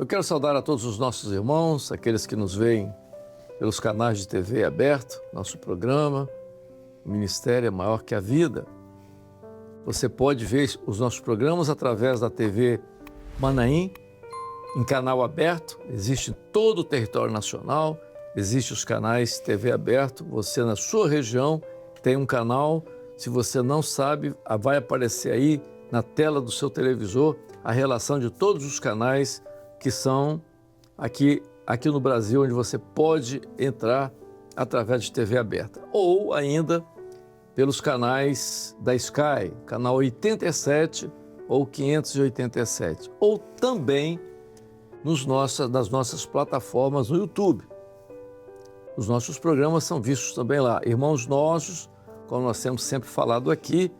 Eu quero saudar a todos os nossos irmãos, aqueles que nos veem pelos canais de TV aberto, nosso programa, o Ministério é Maior que a Vida. Você pode ver os nossos programas através da TV Manaim, em canal aberto, existe em todo o território nacional, existem os canais TV aberto, você na sua região tem um canal, se você não sabe, vai aparecer aí na tela do seu televisor a relação de todos os canais que são aqui no Brasil, onde você pode entrar através de TV aberta. Ou ainda pelos canais da Sky, canal 87 ou 587. Ou também nas nossas plataformas no YouTube. Os nossos programas são vistos também lá. Irmãos nossos, como nós temos sempre falado aqui,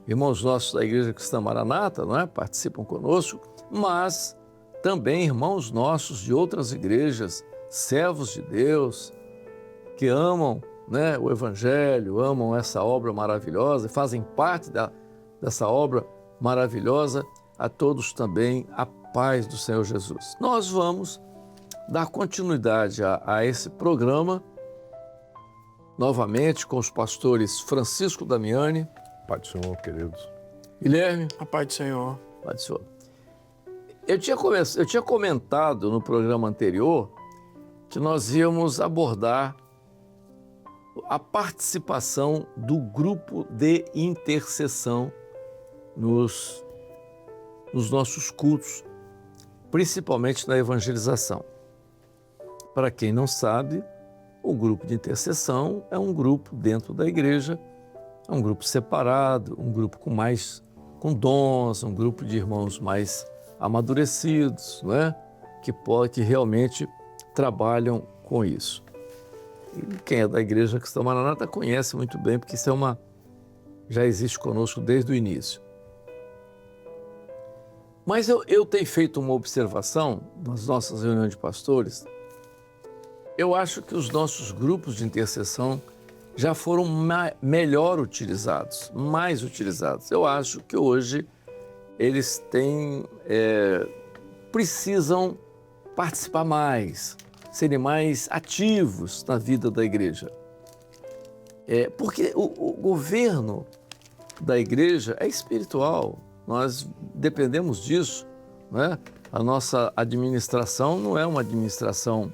irmãos nossos da Igreja Cristã Maranata, não é? Participam conosco, mas também irmãos nossos de outras igrejas, servos de Deus, que amam, né, o Evangelho, amam essa obra maravilhosa, fazem parte dessa obra maravilhosa, a todos também a paz do Senhor Jesus. Nós vamos dar continuidade a esse programa, novamente com os pastores Francisco Damiani. Pai do Senhor, queridos. Guilherme. A paz do Senhor. Pai do Senhor. Eu tinha comentado no programa anterior que nós íamos abordar a participação do grupo de intercessão nos nossos cultos, principalmente na evangelização. Para quem não sabe, o grupo de intercessão é um grupo dentro da igreja, é um grupo separado, um grupo com dons, um grupo de irmãos mais amadurecidos, não é? que realmente trabalham com isso. E quem é da Igreja Cristã Maranata conhece muito bem, porque isso já existe conosco desde o início. Mas eu tenho feito uma observação nas nossas reuniões de pastores. Eu acho que os nossos grupos de intercessão já foram melhor utilizados, mais utilizados. Eu acho que hoje eles precisam participar mais, serem mais ativos na vida da igreja. Porque o governo da igreja é espiritual, nós dependemos disso, não é? A nossa administração não é uma administração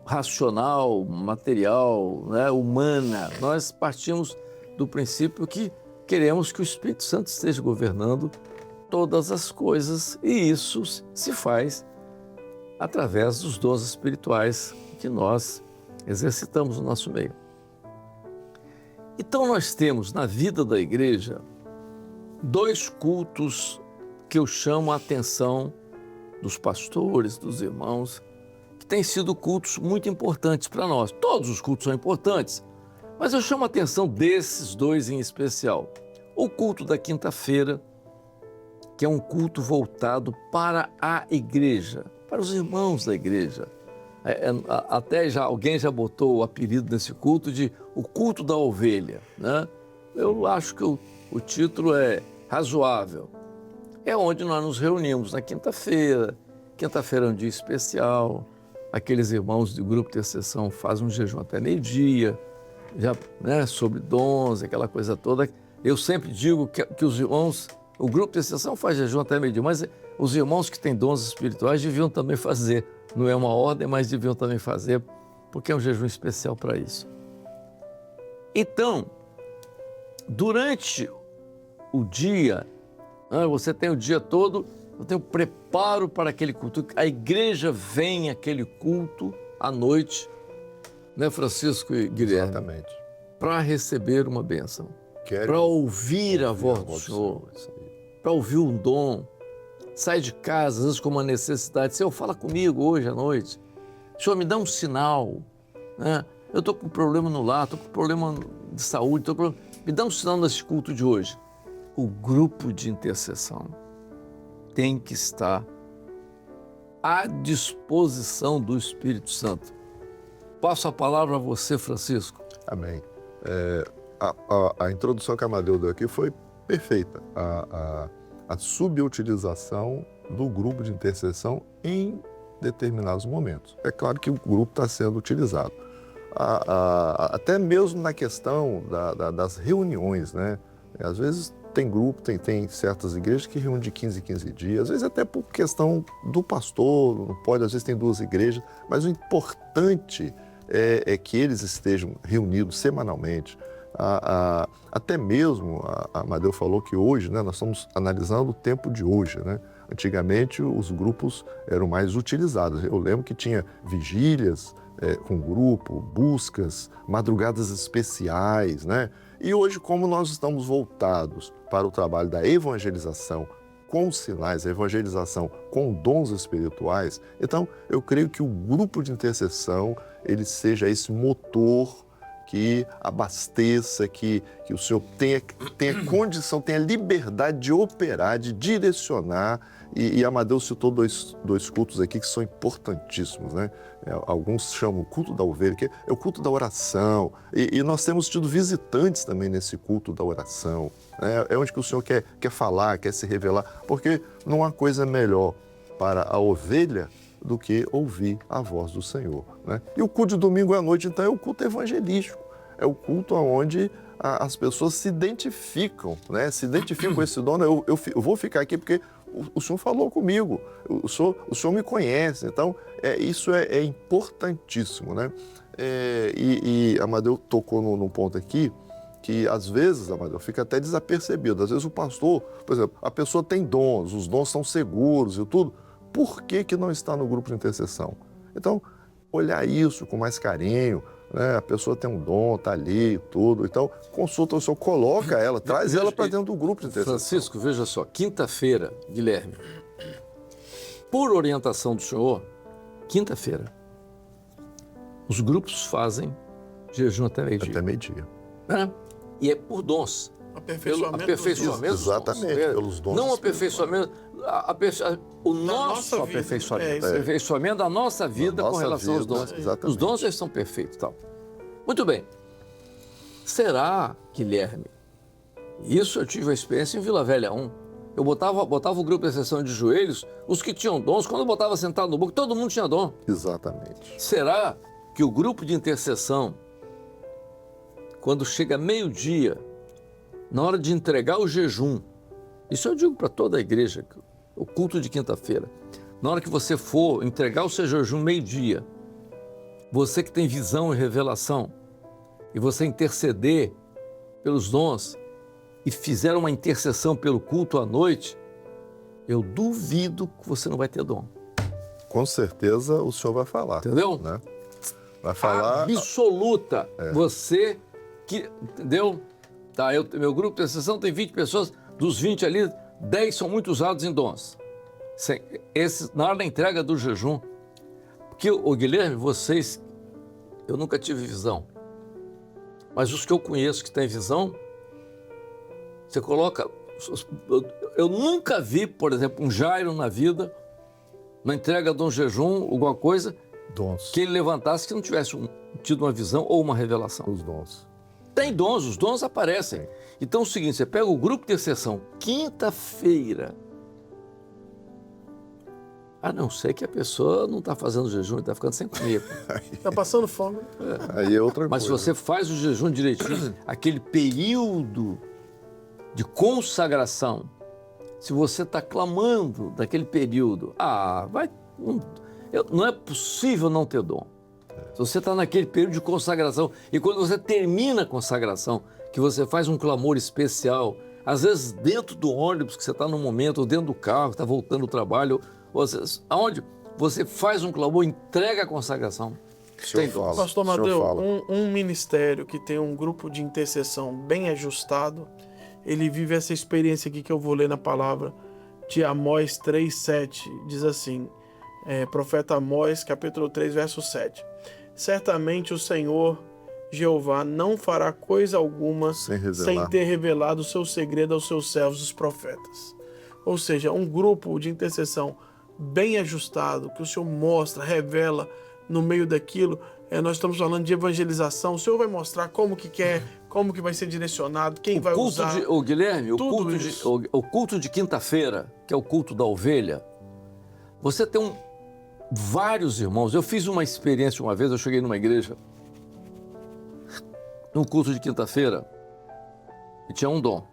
racional, material, né, humana. Nós partimos do princípio que queremos que o Espírito Santo esteja governando todas as coisas, e isso se faz através dos dons espirituais que nós exercitamos no nosso meio. Então nós temos na vida da igreja 2 cultos que eu chamo a atenção dos pastores, dos irmãos, que têm sido cultos muito importantes para nós. Todos os cultos são importantes, mas eu chamo a atenção desses 2 em especial. O culto da quinta-feira, que é um culto voltado para a igreja, para os irmãos da igreja. Até alguém já botou o apelido nesse culto de o culto da ovelha, né? Eu acho que o título é razoável. É onde nós nos reunimos na quinta-feira. Quinta-feira é um dia especial. Aqueles irmãos do grupo de intercessão fazem um jejum até meio-dia, já, né, sobre dons, aquela coisa toda. Eu sempre digo que os irmãos, o grupo de intercessão faz jejum até meio-dia, mas os irmãos que têm dons espirituais deviam também fazer. Não é uma ordem, mas deviam também fazer, porque é um jejum especial para isso. Então, durante o dia, você tem o dia todo, eu tenho preparo para aquele culto. A igreja vem àquele culto à noite, né, Francisco e Guilherme? Exatamente. Para receber uma bênção, para ouvir a voz do Senhor, para ouvir um dom. Sai de casa, às vezes com uma necessidade. Senhor, fala comigo hoje à noite. Senhor, me dá um sinal, né? Eu estou com problema no lar, estou com problema de saúde, me dá um sinal nesse culto de hoje. O grupo de intercessão tem que estar à disposição do Espírito Santo. Passo a palavra a você, Francisco. Amém. A introdução que a Amadeu deu aqui foi perfeita. a subutilização do grupo de intercessão em determinados momentos. É claro que o grupo está sendo utilizado. Até mesmo na questão das reuniões, né? Às vezes tem grupo, tem certas igrejas que reúnem de 15 em 15 dias, às vezes até por questão do pastor, não pode, às vezes tem 2 igrejas, mas o importante é que eles estejam reunidos semanalmente. Até mesmo, a Amadeu falou que hoje, né, nós estamos analisando o tempo de hoje, né? Antigamente os grupos eram mais utilizados. Eu lembro que tinha vigílias com grupo, buscas, madrugadas especiais, né? E hoje, como nós estamos voltados para o trabalho da evangelização com sinais, a evangelização com dons espirituais, então eu creio que o grupo de intercessão ele seja esse motor que abasteça, que o Senhor tenha condição, tenha liberdade de operar, de direcionar. E Amadeu citou dois cultos aqui que são importantíssimos, né? Alguns chamam o culto da ovelha, que é o culto da oração. E nós temos tido visitantes também nesse culto da oração. É onde que o Senhor quer falar, quer se revelar, porque não há coisa melhor para a ovelha do que ouvir a voz do Senhor, né? E o culto de domingo à noite, então, é o culto evangelístico. É o culto onde as pessoas se identificam, né? Se identificam com esse dono. Eu vou ficar aqui porque o Senhor falou comigo, o Senhor me conhece. Então, isso é importantíssimo, né? E Amadeu tocou num ponto aqui que, às vezes, Amadeu, fica até desapercebido. Às vezes o pastor, por exemplo, a pessoa tem dons, os dons são seguros e tudo. Por que não está no grupo de intercessão? Então, olhar isso com mais carinho, né? A pessoa tem um dom, está ali e tudo. Então, consulta o Senhor, coloca ela, traz ela para dentro do grupo de intercessão. Francisco, veja só, quinta-feira, Guilherme, por orientação do Senhor, quinta-feira, os grupos fazem jejum até meio-dia. Até meio-dia. E é por dons. Aperfeiçoamento dos exatamente, dons. pelos dons. Não aperfeiçoamento, o nosso aperfeiçoamento. Aperfeiçoamento da nossa vida com relação aos dons. Exatamente. Os dons já estão perfeitos. Tal. Muito bem. Será, Guilherme, isso eu tive a experiência em Vila Velha 1. Eu botava o grupo de intercessão de joelhos, os que tinham dons, quando eu botava sentado no banco, todo mundo tinha dom. Exatamente. Será que o grupo de intercessão, quando chega meio-dia, na hora de entregar o jejum, isso eu digo para toda a igreja, o culto de quinta-feira, na hora que você for entregar o seu jejum meio-dia, você que tem visão e revelação, e você interceder pelos dons, e fizer uma intercessão pelo culto à noite, eu duvido que você não vai ter dom. Com certeza o Senhor vai falar. Entendeu? Né? Vai falar... Absoluta. Você que... Entendeu? Tá, meu grupo de intercessão tem 20 pessoas, dos 20 ali, 10 são muito usados em dons. Na hora da entrega do jejum, porque, Guilherme, vocês, eu nunca tive visão, mas os que eu conheço que têm visão, você coloca, eu nunca vi, por exemplo, um Jairo na vida, na entrega de um jejum, alguma coisa, dons. Que ele levantasse que não tivesse tido uma visão ou uma revelação. Os dons. Tem dons, os dons aparecem. Então é o seguinte, você pega o grupo de intercessão, quinta-feira, a não ser que a pessoa não está fazendo jejum, está ficando sem comer. Está passando fome. Aí é outra coisa. Mas se você faz o jejum direitinho, aquele período de consagração, se você está clamando daquele período, não é possível não ter dom. Se você está naquele período de consagração, e quando você termina a consagração, que você faz um clamor especial, às vezes dentro do ônibus, que você está no momento, ou dentro do carro, está voltando do trabalho, ou às vezes, aonde você faz um clamor, entrega a consagração. Tem dom. Pastor Amadeu, um ministério que tem um grupo de intercessão bem ajustado, ele vive essa experiência aqui que eu vou ler na palavra de Amós 3:7, diz assim, profeta Amós, capítulo 3, verso 7. Certamente o Senhor, Jeová, não fará coisa alguma sem ter revelado o seu segredo aos seus servos, os profetas. Ou seja, um grupo de intercessão bem ajustado, que o Senhor mostra, revela no meio daquilo. Nós estamos falando de evangelização. O Senhor vai mostrar como que quer Como que vai ser direcionado? Quem vai usar? Guilherme, tudo isso. o culto de quinta-feira, que é o culto da ovelha, você tem vários irmãos. Eu fiz uma experiência uma vez, eu cheguei numa igreja, num culto de quinta-feira, e tinha um dom.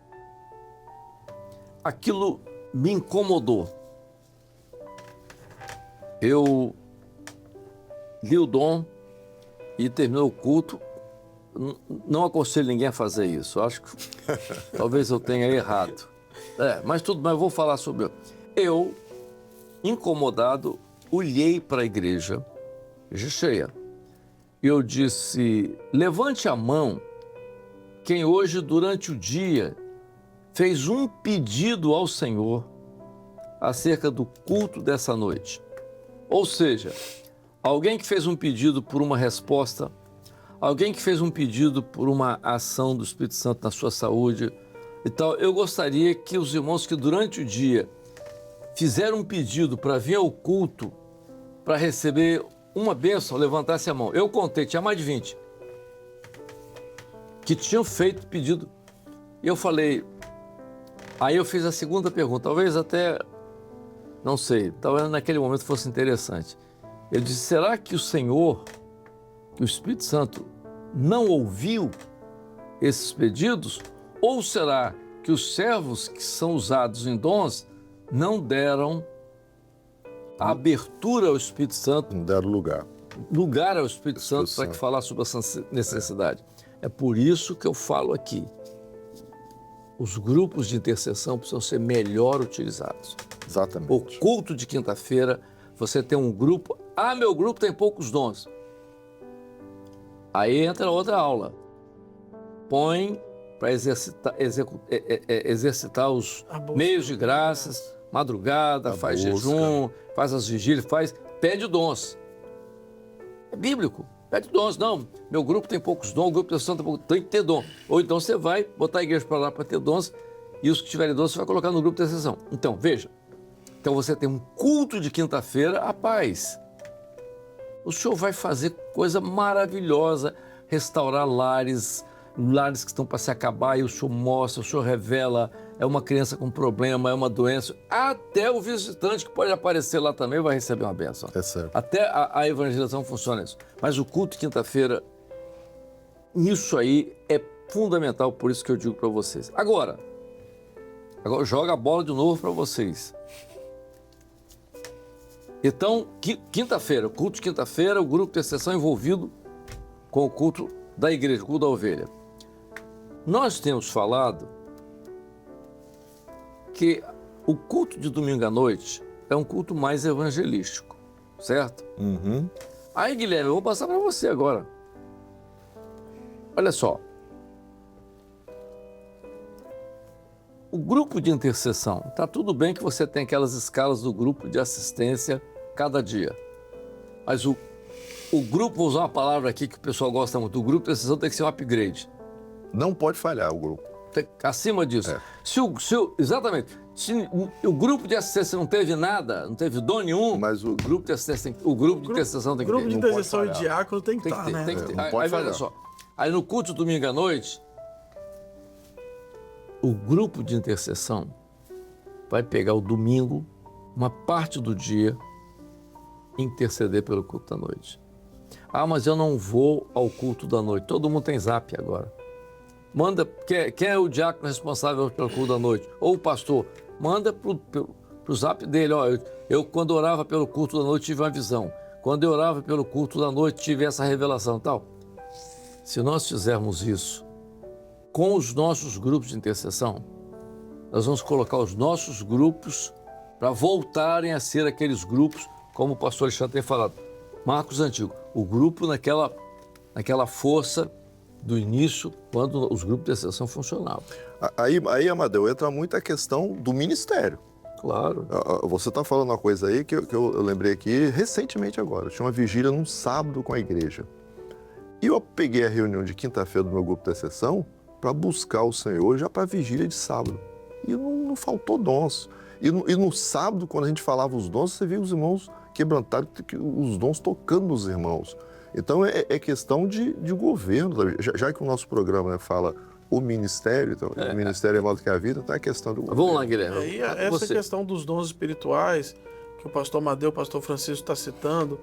Aquilo me incomodou. Eu li o dom e terminou o culto. Não aconselho ninguém a fazer isso. Acho que talvez eu tenha errado. Mas tudo bem, eu vou falar sobre... Eu, incomodado, olhei para a igreja cheia. E eu disse, levante a mão quem hoje, durante o dia, fez um pedido ao Senhor acerca do culto dessa noite. Ou seja, alguém que fez um pedido por uma resposta, alguém que fez um pedido por uma ação do Espírito Santo na sua saúde e tal. Eu gostaria que os irmãos que durante o dia fizeram um pedido para vir ao culto, para receber uma bênção, levantasse a mão. Eu contei, tinha mais de 20 que tinham feito pedido. E eu falei, aí eu fiz a segunda pergunta, talvez até, não sei, talvez naquele momento fosse interessante. Ele disse, será que o Senhor, que o Espírito Santo não ouviu esses pedidos? Ou será que os servos que são usados em dons não deram a abertura ao Espírito Santo? Não deram lugar Ao Espírito Santo para que falar sobre essa necessidade. É por isso que eu falo aqui. Os grupos de intercessão precisam ser melhor utilizados. Exatamente. O culto de quinta-feira, você tem um grupo... meu grupo tem poucos dons. Aí entra outra aula. Põe para exercitar os meios de graças, madrugada, faz jejum, faz as vigílias, pede dons. É bíblico. Pede dons. Não, meu grupo tem poucos dons, o grupo de intercessão tem que ter dom. Ou então você vai botar a igreja para lá para ter dons e os que tiverem dons você vai colocar no grupo de intercessão. Então, veja. Então você tem um culto de quinta-feira, a paz. O Senhor vai fazer coisa maravilhosa, restaurar lares que estão para se acabar, e o Senhor mostra, o Senhor revela, é uma criança com problema, é uma doença, até o visitante que pode aparecer lá também vai receber uma bênção. É certo. Até a evangelização funciona isso. Mas o culto de quinta-feira, isso aí é fundamental, por isso que eu digo para vocês. Agora joga a bola de novo para vocês. Então, quinta-feira, o culto de quinta-feira, o grupo de intercessão envolvido com o culto da igreja, o culto da ovelha. Nós temos falado que o culto de domingo à noite é um culto mais evangelístico, certo? Uhum. Aí, Guilherme, eu vou passar para você agora. Olha só. O grupo de intercessão, tá tudo bem que você tem aquelas escalas do grupo de assistência cada dia. Mas o grupo, vou usar uma palavra aqui que o pessoal gosta muito, o grupo de intercessão tem que ser um upgrade. Não pode falhar o grupo. Acima disso. É. Exatamente. Se o grupo de assistência não teve nada, não teve dom nenhum, mas o grupo de assistência o grupo de intercessão tem que ter. O grupo de intercessão e diácono tem que estar, né? Tem que ter. Não pode Aí, falhar. olha só. Aí no culto de domingo à noite, o grupo de intercessão vai pegar o domingo, uma parte do dia, e interceder pelo culto da noite. Mas eu não vou ao culto da noite. Todo mundo tem Zap agora. Manda, quem é o diácono responsável pelo culto da noite? Ou o pastor? Manda pro Zap dele. Eu quando orava pelo culto da noite tive uma visão. Quando eu orava pelo culto da noite tive essa revelação e tal. Se nós fizermos isso com os nossos grupos de intercessão, nós vamos colocar os nossos grupos para voltarem a ser aqueles grupos, como o pastor Alexandre tem falado, Marcos Antigo, o grupo naquela força do início, quando os grupos de intercessão funcionavam. Aí, Amadeu, entra muito a questão do ministério. Claro. Você está falando uma coisa aí que eu lembrei aqui recentemente agora. Eu tinha uma vigília num sábado com a igreja. E eu peguei a reunião de quinta-feira do meu grupo de intercessão para buscar o Senhor já para a vigília de sábado. E não faltou dons. E no sábado, quando a gente falava os dons, você via os irmãos quebrantados, os dons tocando nos irmãos. Então, é questão de governo. Já que o nosso programa, né, fala o ministério, então, o ministério é maior do que a vida, então é questão do governo. Vamos lá, Guilherme. E essa questão dos dons espirituais, que o pastor Amadeu, o pastor Francisco está citando,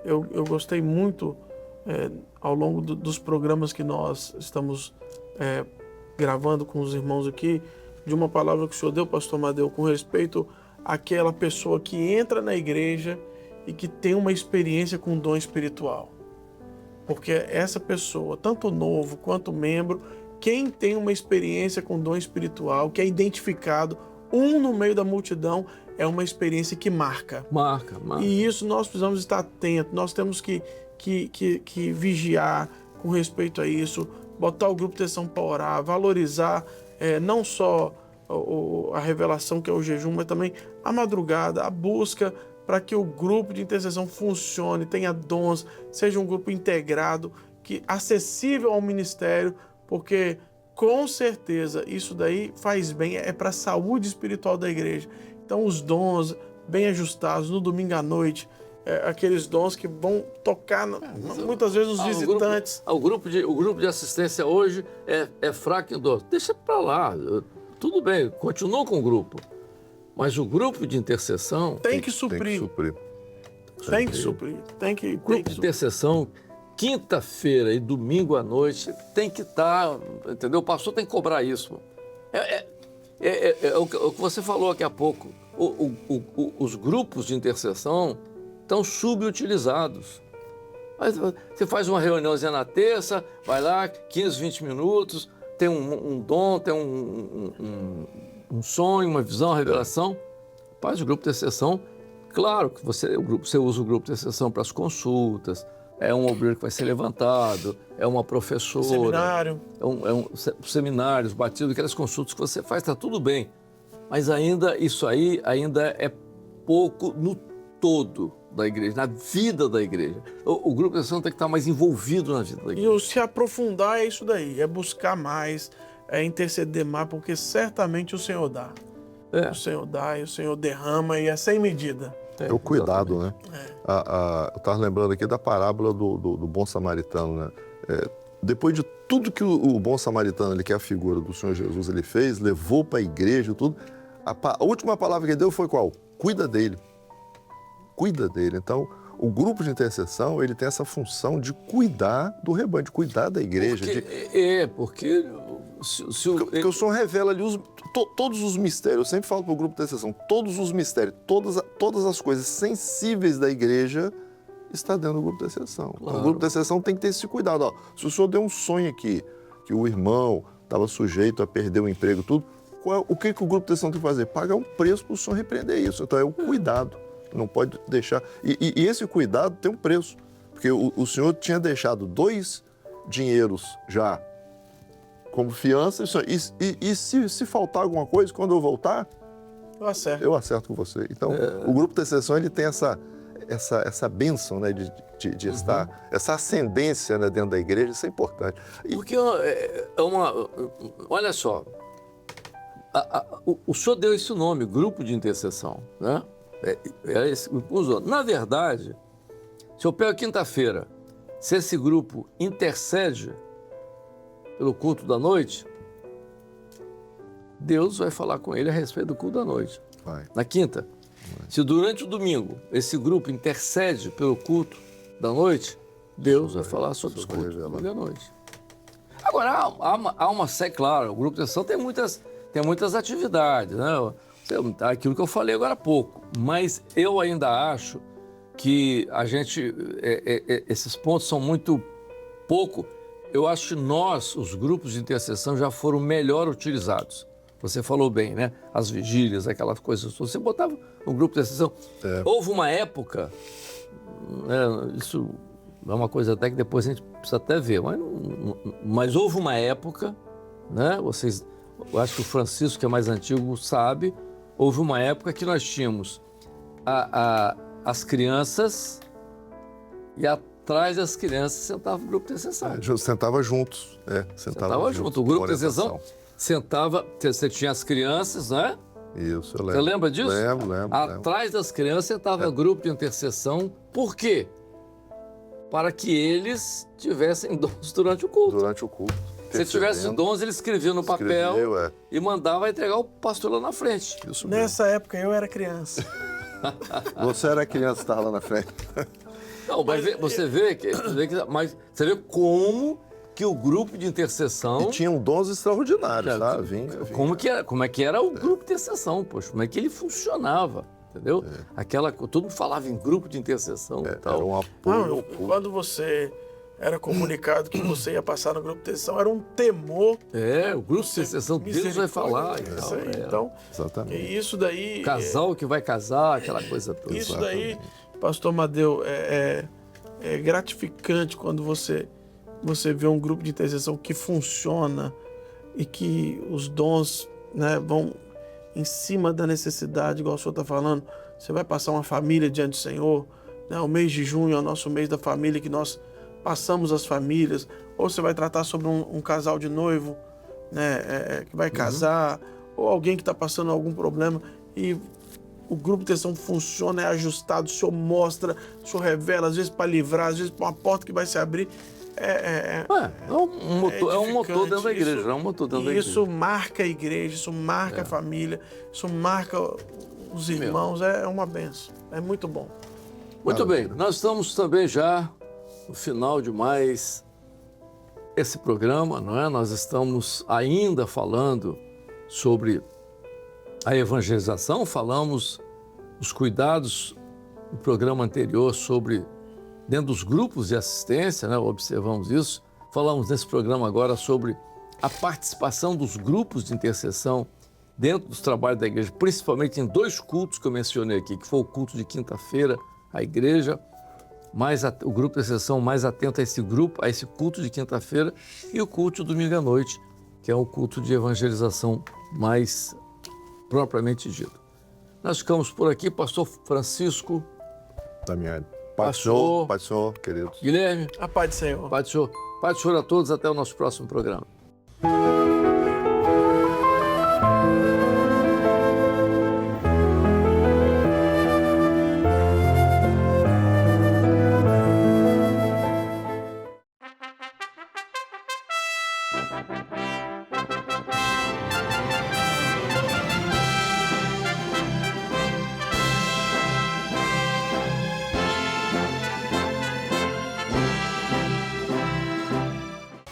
eu gostei muito, ao longo dos programas que nós estamos gravando com os irmãos aqui, de uma palavra que o senhor deu, pastor Amadeu, com respeito àquela pessoa que entra na igreja e que tem uma experiência com dom espiritual. Porque essa pessoa, tanto novo quanto membro, quem tem uma experiência com dom espiritual, que é identificado, no meio da multidão, é uma experiência que marca. Marca. E isso nós precisamos estar atentos, nós temos que vigiar com respeito a isso, botar o grupo de intercessão para orar, valorizar não só a revelação que é o jejum, mas também a madrugada, a busca para que o grupo de intercessão funcione, tenha dons, seja um grupo integrado, acessível ao ministério, porque com certeza isso daí faz bem, é para a saúde espiritual da igreja. Então os dons bem ajustados no domingo à noite, aqueles dons que vão tocar muitas vezes os visitantes. O grupo de assistência hoje é fraco em dons. Deixa para lá, tudo bem, continua com o grupo. Mas o grupo de intercessão tem que suprir. Tem que suprir. O grupo de intercessão, quinta-feira e domingo à noite, tem que estar, entendeu? O pastor tem que cobrar isso. O que você falou aqui há pouco. Os grupos de intercessão estão subutilizados. Você faz uma reuniãozinha na terça, vai lá, 15, 20 minutos, tem um dom, tem um sonho, uma visão, uma revelação. Faz o grupo de intercessão. Claro que você usa o grupo de intercessão para as consultas, é um obreiro que vai ser levantado, é uma professora. Seminário. Seminários, batidos, aquelas consultas que você faz, está tudo bem. Mas isso aí ainda é pouco no todo da igreja, na vida da igreja. O grupo de intercessão tem que estar mais envolvido na vida da igreja. E se aprofundar é isso daí, é buscar mais, é interceder mais, porque certamente o Senhor dá. O Senhor dá e o Senhor derrama e é sem medida. É o cuidado, né? Eu estava lembrando aqui da parábola do bom samaritano, né? Depois de tudo que o bom samaritano, que é a figura do Senhor Jesus, ele fez, levou para a igreja, tudo. A última palavra que ele deu foi qual? Cuida dele. Cuida dele. Então, o grupo de intercessão, ele tem essa função de cuidar do rebanho, de cuidar da igreja. Porque o Senhor revela ali todos os mistérios. Eu sempre falo para o grupo de intercessão, todos os mistérios, todas as coisas sensíveis da igreja está dentro do grupo de intercessão. Claro. Então, o grupo de intercessão tem que ter esse cuidado. Ó, se o Senhor deu um sonho aqui, que o irmão estava sujeito a perder o emprego, tudo, o que o grupo de intercessão tem que fazer? Pagar um preço para o Senhor repreender isso. Então, é o cuidado. Não pode deixar... E esse cuidado tem um preço. Porque o Senhor tinha deixado 2 dinheiros já como fiança. E se faltar alguma coisa, quando eu voltar, eu acerto com você. Então, o grupo de intercessão, ele tem essa bênção, né, de estar... Essa ascendência, né, dentro da igreja, isso é importante. Porque olha só, o Senhor deu esse nome, grupo de intercessão, né? Na verdade, se eu pego quinta-feira, se esse grupo intercede pelo culto da noite, Deus vai falar com ele a respeito do culto da noite. Vai. Na quinta. Se durante o domingo esse grupo intercede pelo culto da noite, Deus vai falar sobre os cultos da noite. Agora, há uma claro, o grupo de intercessão tem muitas atividades, né? Aquilo que eu falei agora há pouco, mas eu ainda acho que esses pontos são muito pouco. Eu acho que os grupos de intercessão, já foram melhor utilizados. Você falou bem, né? As vigílias, aquelas coisas. Você botava um grupo de intercessão. Houve uma época, isso é uma coisa até que depois a gente precisa até ver, mas houve uma época, né? Eu acho que o Francisco, que é mais antigo, sabe. Houve uma época que nós tínhamos as crianças e atrás das crianças sentava o grupo de intercessão. Sentava juntos. Sentava junto. O grupo de intercessão sentava, você tinha as crianças, né? Isso, eu lembro. Você lembra disso? Lembro. Atrás das crianças sentava o grupo de intercessão. Por quê? para que eles tivessem dons durante o culto. Durante o culto. Se tivesse dons, ele escrevia no papel e mandava entregar o pastor lá na frente. Isso mesmo. Nessa época eu era criança. Você era criança, estava lá na frente. Não, mas você vê como que o grupo de intercessão... E tinham dons extraordinários, tá? Vinha. Como é que era o grupo de intercessão, poxa, como é que ele funcionava, entendeu? Todo mundo falava em grupo de intercessão e tal. Era um apoio. Quando você era comunicado que você ia passar no grupo de intercessão, era um temor. O grupo de intercessão, Deus vai falar e tal. Então, exatamente. E isso daí... Casal que vai casar, aquela coisa toda. Isso daí, pastor Amadeu, é gratificante quando você vê um grupo de intercessão que funciona e que os dons, né, vão em cima da necessidade, igual o senhor está falando. Você vai passar uma família diante do Senhor, né? O mês de junho é o nosso mês da família, que nós passamos as famílias. Ou você vai tratar sobre um casal de noivo, né, que vai casar, ou alguém que está passando algum problema e o grupo de intercessão funciona, é ajustado, o senhor mostra, o senhor revela, às vezes para livrar, às vezes para uma porta que vai se abrir. É um motor dentro da igreja. Isso marca a igreja, isso marca a família, isso marca os irmãos. É uma benção. É muito bom. Muito bem. Nós estamos também já no final de mais esse programa, não é? Nós estamos ainda falando sobre a evangelização, falamos os cuidados no programa anterior sobre dentro dos grupos de assistência, né? Observamos isso. Falamos nesse programa agora sobre a participação dos grupos de intercessão dentro dos trabalhos da igreja, principalmente em 2 cultos que eu mencionei aqui, que foi o culto de quinta-feira, a igreja, o grupo de intercessão mais atento a esse culto de quinta-feira, e o culto de domingo à noite, que é o culto de evangelização mais propriamente dito. Nós ficamos por aqui, pastor Francisco. Damiani. Pastor, queridos. Guilherme. A paz do Senhor. Paz do Senhor. Paz do Senhor a todos. Até o nosso próximo programa.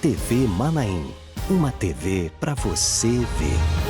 TV Manaim, uma TV para você ver.